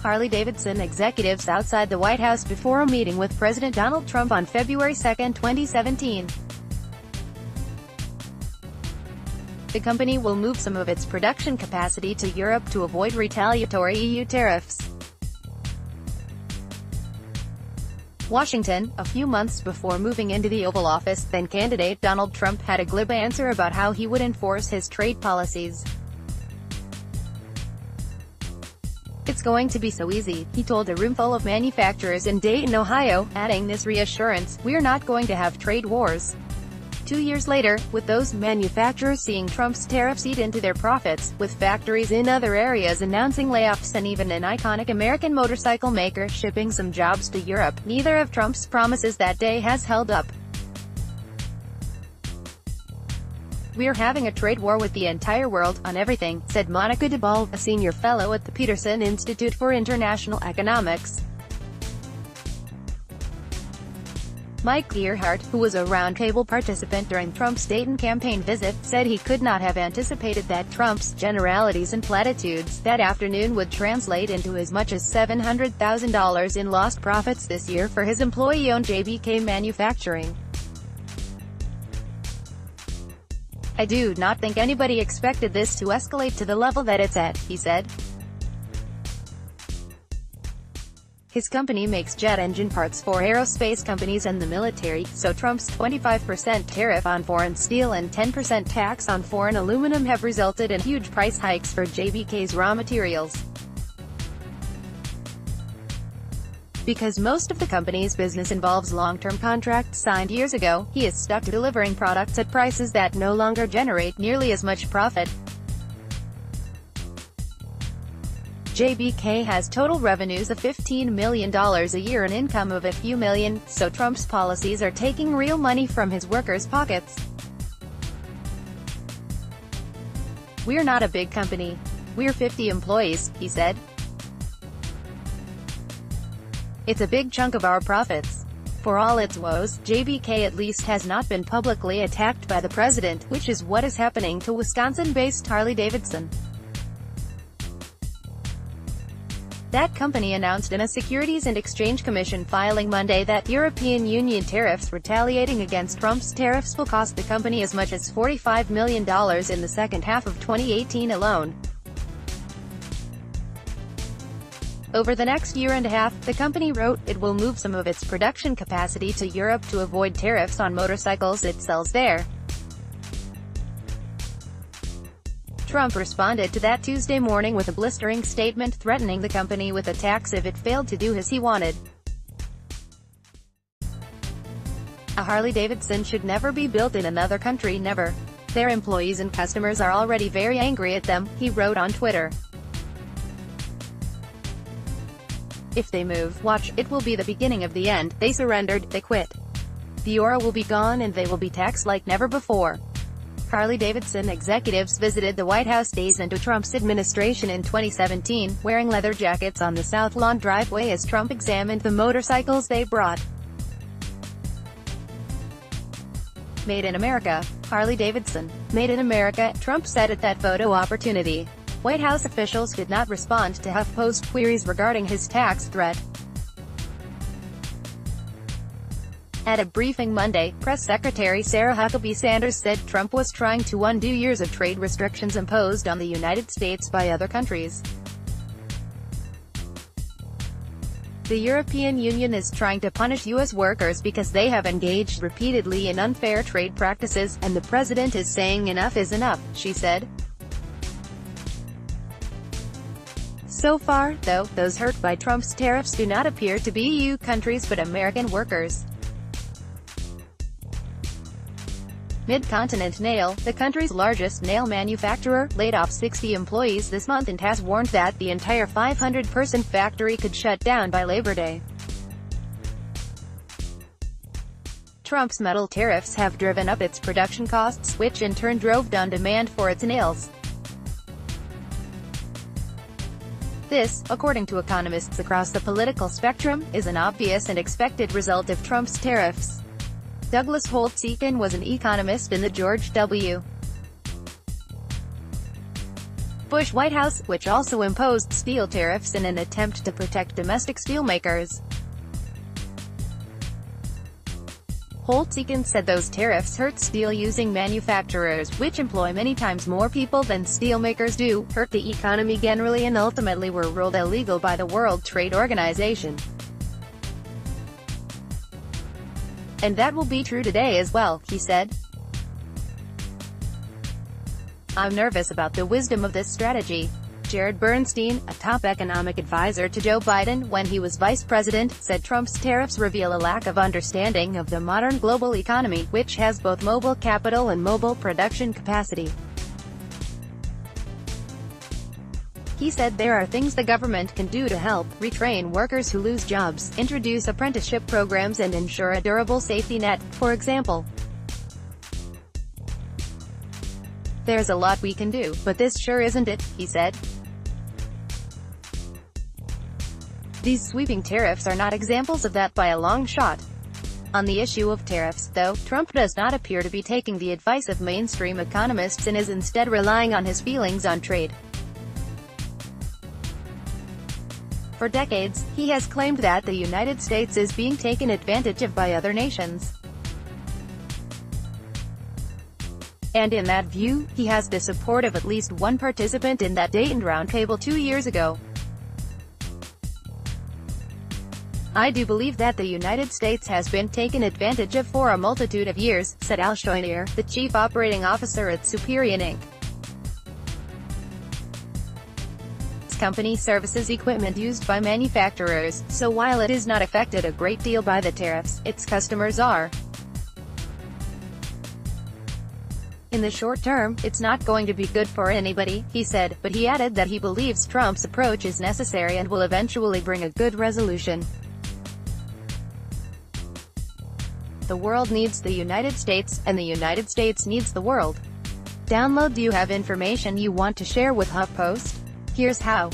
Harley-Davidson executives outside the White House before a meeting with President Donald Trump on February 2, 2017. The company will move some of its production capacity to Europe to avoid retaliatory EU tariffs. Washington. A few months before moving into the Oval Office, then-candidate Donald Trump had a glib answer about how he would enforce his trade policies. "It's going to be so easy," he told a roomful of manufacturers in Dayton, Ohio, adding this reassurance, "We're not going to have trade wars." 2 years later, with those manufacturers seeing Trump's tariffs eat into their profits, with factories in other areas announcing layoffs and even an iconic American motorcycle maker shipping some jobs to Europe, neither of Trump's promises that day has held up. "We're having a trade war with the entire world, on everything," said Monica DeBall, a senior fellow at the Peterson Institute for International Economics. Mike Earhart, who was a roundtable participant during Trump's Dayton campaign visit, said he could not have anticipated that Trump's generalities and platitudes that afternoon would translate into as much as $700,000 in lost profits this year for his employee-owned JBK Manufacturing. "I do not think anybody expected this to escalate to the level that it's at," he said. His company makes jet engine parts for aerospace companies and the military, so Trump's 25% tariff on foreign steel and 10% tax on foreign aluminum have resulted in huge price hikes for JBK's raw materials. Because most of the company's business involves long-term contracts signed years ago, he is stuck delivering products at prices that no longer generate nearly as much profit. JBK has total revenues of $15 million a year and income of a few million, so Trump's policies are taking real money from his workers' pockets. "We're not a big company. We're 50 employees," he said. "It's a big chunk of our profits." For all its woes, JBK at least has not been publicly attacked by the president, which is what is happening to Wisconsin-based Harley-Davidson. That company announced in a Securities and Exchange Commission filing Monday that European Union tariffs retaliating against Trump's tariffs will cost the company as much as $45 million in the second half of 2018 alone. Over the next year and a half, the company wrote, it will move some of its production capacity to Europe to avoid tariffs on motorcycles it sells there. Trump responded to that Tuesday morning with a blistering statement threatening the company with a tax if it failed to do as he wanted. "A Harley-Davidson should never be built in another country, never. Their employees and customers are already very angry at them," he wrote on Twitter. "If they move, watch, it will be the beginning of the end. They surrendered, they quit. The aura will be gone and they will be taxed like never before." Harley-Davidson executives visited the White House days into Trump's administration in 2017, wearing leather jackets on the South Lawn driveway as Trump examined the motorcycles they brought. "Made in America. Harley-Davidson. Made in America," Trump said at that photo opportunity. White House officials did not respond to HuffPost queries regarding his tax threat. At a briefing Monday, Press Secretary Sarah Huckabee Sanders said Trump was trying to undo years of trade restrictions imposed on the United States by other countries. "The European Union is trying to punish U.S. workers because they have engaged repeatedly in unfair trade practices, and the president is saying enough is enough," she said. So far, though, those hurt by Trump's tariffs do not appear to be EU countries but American workers. Mid-Continent Nail, the country's largest nail manufacturer, laid off 60 employees this month and has warned that the entire 500-person factory could shut down by Labor Day. Trump's metal tariffs have driven up its production costs, which in turn drove down demand for its nails. This, according to economists across the political spectrum, is an obvious and expected result of Trump's tariffs. Douglas Holt-Eakin was an economist in the George W. Bush White House, which also imposed steel tariffs in an attempt to protect domestic steelmakers. Holtz-Eakin said those tariffs hurt steel-using manufacturers, which employ many times more people than steelmakers do, hurt the economy generally and ultimately were ruled illegal by the World Trade Organization. And that will be true today as well, he said. I'm nervous about the wisdom of this strategy. Jared Bernstein, a top economic advisor to Joe Biden when he was vice president, said Trump's tariffs reveal a lack of understanding of the modern global economy, which has both mobile capital and mobile production capacity. He said there are things the government can do to help retrain workers who lose jobs, introduce apprenticeship programs and ensure a durable safety net, for example. There's a lot we can do, but this sure isn't it, he said. These sweeping tariffs are not examples of that by a long shot. On the issue of tariffs, though, Trump does not appear to be taking the advice of mainstream economists and is instead relying on his feelings on trade. For decades, he has claimed that the United States is being taken advantage of by other nations. And in that view, he has the support of at least one participant in that Dayton Roundtable 2 years ago. I do believe that the United States has been taken advantage of for a multitude of years, said Al Shoynier, the chief operating officer at Superion Inc. This company services equipment used by manufacturers, so while it is not affected a great deal by the tariffs, its customers are. In the short term, it's not going to be good for anybody, he said, but he added that he believes Trump's approach is necessary and will eventually bring a good resolution. The world needs the United States, and the United States needs the world. Download. Do you have information you want to share with HuffPost? Here's how.